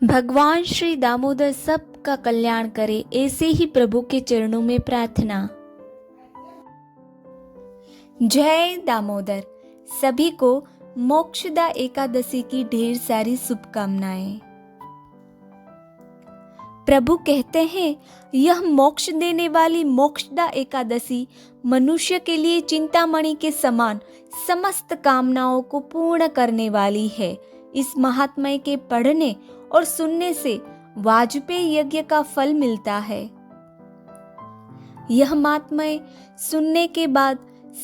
भगवान श्री दामोदर सबका कल्याण करे, ऐसे ही प्रभु के चरणों में प्रार्थना। जय दामोदर। सभी को मोक्षदा एकादशी की ढेर सारी शुभकामनाएं। प्रभु कहते हैं, यह मोक्ष देने वाली मोक्षदा एकादशी मनुष्य के लिए चिंतामणि के समान समस्त कामनाओं को पूर्ण करने वाली है। इस महात्म्य के पढ़ने और सुनने से वाजपेयी यज्ञ का फल मिलता है। यह महात्म्य सुनने के बाद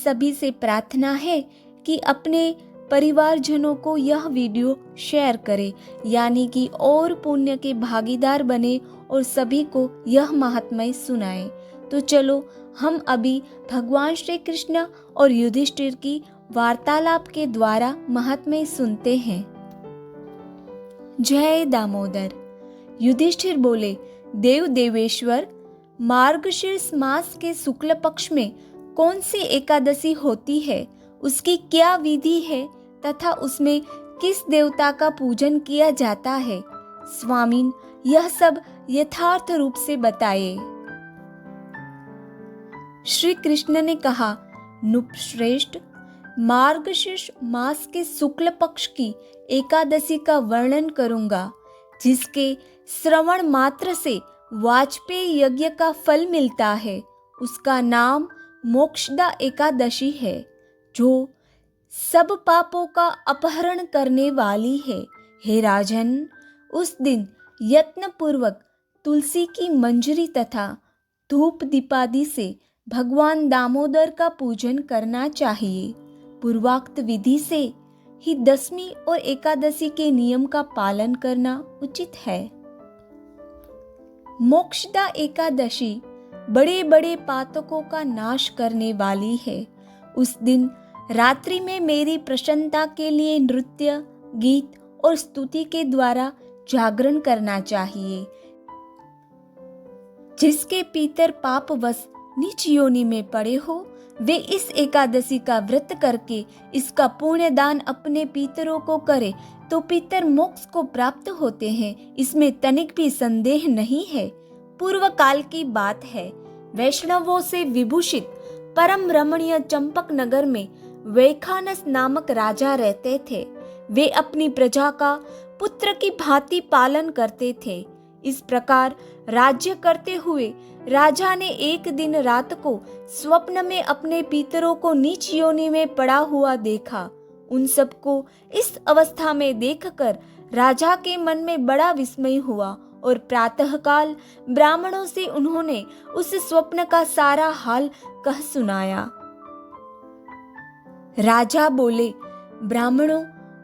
सभी से प्रार्थना है कि अपने परिवारजनों को यह वीडियो शेयर करें, यानी कि और पुण्य के भागीदार बने और सभी को यह महात्म्य सुनाएं। तो चलो हम अभी भगवान श्री कृष्ण और युधिष्ठिर की वार्तालाप के द्वारा महात्म्य सुनते हैं। जय दामोदर। युधिष्ठिर बोले, देव देवेश्वर, मार्गशीर्ष मास के शुक्ल पक्ष में कौन सी एकादशी होती है, उसकी क्या विधि है तथा उसमें किस देवता का पूजन किया जाता है? स्वामीन, यह सब यथार्थ रूप से बताइए। श्री कृष्ण ने कहा, नृपश्रेष्ठ, मार्गशीर्ष मास के शुक्ल पक्ष की एकादशी का वर्णन करूंगा, जिसके श्रवण मात्र से वाजपेयी यज्ञ का फल मिलता है। उसका नाम मोक्षदा एकादशी है, जो सब पापों का अपहरण करने वाली है। हे राजन, उस दिन यत्न पूर्वक तुलसी की मंजरी तथा धूप दीपादि से भगवान दामोदर का पूजन करना चाहिए। पूर्वोक्त विधि से ही दशमी और एकादशी के नियम का पालन करना उचित है। मोक्षदा एकादशी बड़े बड़े पातकों का नाश करने वाली है। उस दिन रात्रि में मेरी प्रसन्नता के लिए नृत्य, गीत और स्तुति के द्वारा जागरण करना चाहिए। जिसके पितर पापवश नीच योनि में पड़े हो, वे इस एकादशी का व्रत करके इसका पुण्य दान अपने पितरों को करे तो पितर मोक्ष को प्राप्त होते हैं। इसमें तनिक भी संदेह नहीं है। पूर्व काल की बात है, वैष्णवों से विभूषित परम रमणीय चंपक नगर में वैखानस नामक राजा रहते थे। वे अपनी प्रजा का पुत्र की भांति पालन करते थे। इस प्रकार राज्य करते हुए राजा ने एक दिन रात को स्वप्न में अपने पितरों को नीच योनि में पड़ा हुआ देखा। उन सबको इस अवस्था में देखकर राजा के मन में बड़ा विस्मय हुआ और प्रातःकाल ब्राह्मणों से उन्होंने उस स्वप्न का सारा हाल कह सुनाया। राजा बोले, ब्राह्मणों,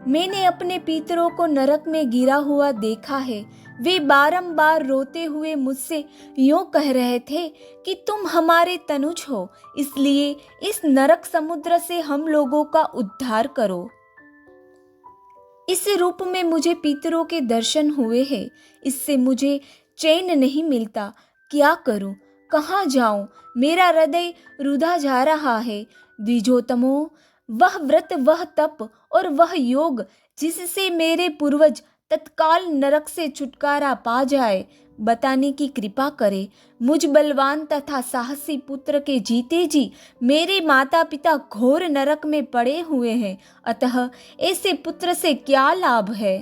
मैंने अपने पितरों को नरक में गिरा हुआ देखा है। वे बारंबार रोते हुए मुझसे यूं कह रहे थे कि तुम हमारे तनुज हो, इसलिए इस नरक समुद्र से हम लोगों का उद्धार करो। इस रूप में मुझे पितरों के दर्शन हुए हैं। इससे मुझे चैन नहीं मिलता। क्या करूं, कहाँ जाऊं? मेरा हृदय रुधा जा रहा है। द्विजोतमो, वह व्रत, वह तप और वह योग जिससे मेरे पूर्वज तत्काल नरक से छुटकारा पा जाए, बताने की कृपा करे। मुझ बलवान तथा साहसी पुत्र के जीते जी मेरे माता पिता घोर नरक में पड़े हुए हैं, अतः ऐसे पुत्र से क्या लाभ है?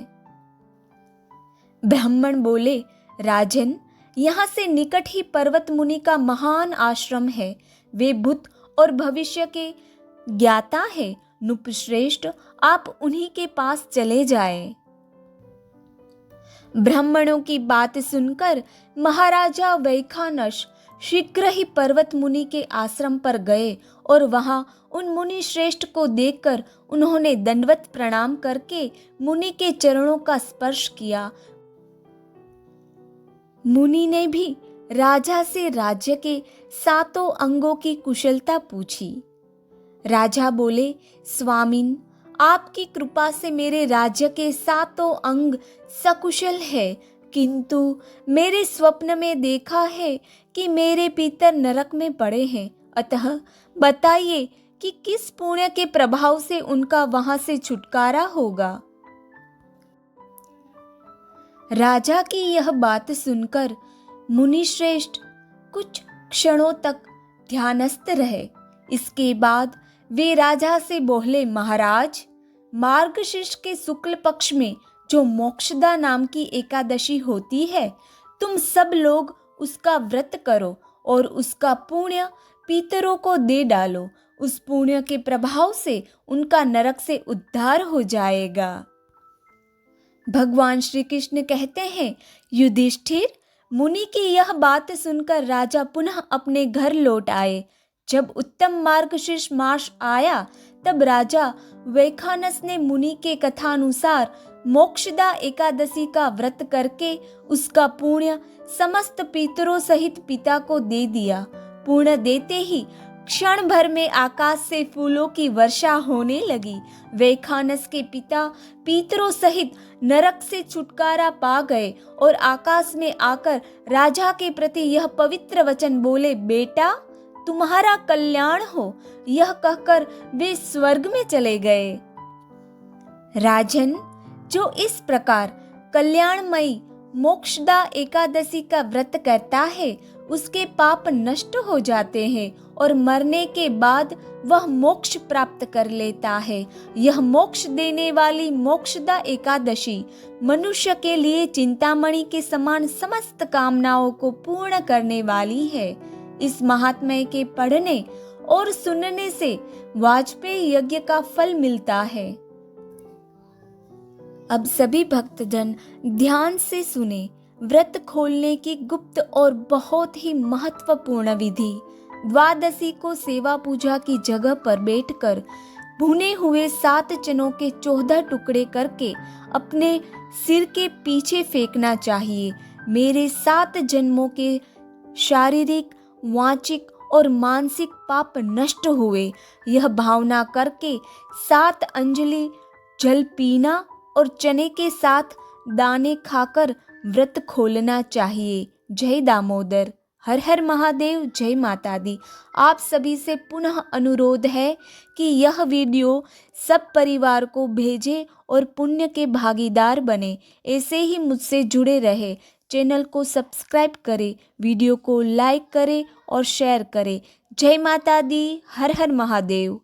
ब्राह्मण बोले, राजन, यहाँ से निकट ही पर्वत मुनि का महान आश्रम है। वे भूत और भविष्य के ज्ञाता है। नृपश्रेष्ठ, आप उन्हीं के पास चले जाएं। ब्राह्मणों की बात सुनकर महाराजा वैखानस शीघ्र ही पर्वत मुनि के आश्रम पर गए और वहां उन मुनि श्रेष्ठ को देखकर उन्होंने दंडवत प्रणाम करके मुनि के चरणों का स्पर्श किया। मुनि ने भी राजा से राज्य के 7 अंगों की कुशलता पूछी। राजा बोले, स्वामीन, आपकी कृपा से मेरे राज्य के 7 अंग सकुशल है, किंतु मेरे स्वप्न में देखा है कि मेरे पितर नरक में पड़े हैं। अतः बताइए कि किस पुण्य के प्रभाव से उनका वहां से छुटकारा होगा। राजा की यह बात सुनकर मुनिश्रेष्ठ कुछ क्षणों तक ध्यानस्थ रहे। इसके बाद वे राजा से बोले, महाराज, मार्गशीर्ष के शुक्ल पक्ष में जो मोक्षदा नाम की एकादशी होती है, तुम सब लोग उसका व्रत करो और उसका पुण्य पितरों को दे डालो। उस पुण्य के प्रभाव से उनका नरक से उद्धार हो जाएगा। भगवान श्री कृष्ण कहते हैं, युधिष्ठिर, मुनि की यह बात सुनकर राजा पुनः अपने घर लौट आए। जब उत्तम मार्गशीर्ष मास आया तब राजा वैखानस ने मुनि के कथानुसार मोक्षदा एकादशी का व्रत करके उसका पुण्य समस्त पितरों सहित पिता को दे दिया। पुण्य देते ही क्षण भर में आकाश से फूलों की वर्षा होने लगी। वैखानस के पिता पितरों सहित नरक से छुटकारा पा गए और आकाश में आकर राजा के प्रति यह पवित्र वचन बोले, बेटा, तुम्हारा कल्याण हो। यह कहकर वे स्वर्ग में चले गए। राजन, जो इस प्रकार कल्याणमयी मोक्षदा एकादशी का व्रत करता है, उसके पाप नष्ट हो जाते हैं और मरने के बाद वह मोक्ष प्राप्त कर लेता है। यह मोक्ष देने वाली मोक्षदा एकादशी मनुष्य के लिए चिंतामणि के समान समस्त कामनाओं को पूर्ण करने वाली है। इस महात्म्य के पढ़ने और सुनने से वाजपेयी यज्ञ का फल मिलता है। अब सभी भक्तजन ध्यान से सुने व्रत खोलने की गुप्त और बहुत ही महत्वपूर्ण विधि। द्वादशी को सेवा पूजा की जगह पर बैठकर भुने हुए 7 चनों के 14 टुकड़े करके अपने सिर के पीछे फेंकना चाहिए। मेरे 7 जन्मों के शारीरिक, वाचिक और मानसिक पाप नष्ट हुए, यह भावना करके 7 अंजलि जल पीना और चने के साथ दाने खाकर व्रत खोलना चाहिए। जय दामोदर। हर हर महादेव। जय माता दी। आप सभी से पुनः अनुरोध है कि यह वीडियो सब परिवार को भेजें और पुण्य के भागीदार बने। ऐसे ही मुझसे जुड़े रहे। चैनल को सब्सक्राइब करें, वीडियो को लाइक करें और शेयर करें। जय माता दी। हर हर महादेव।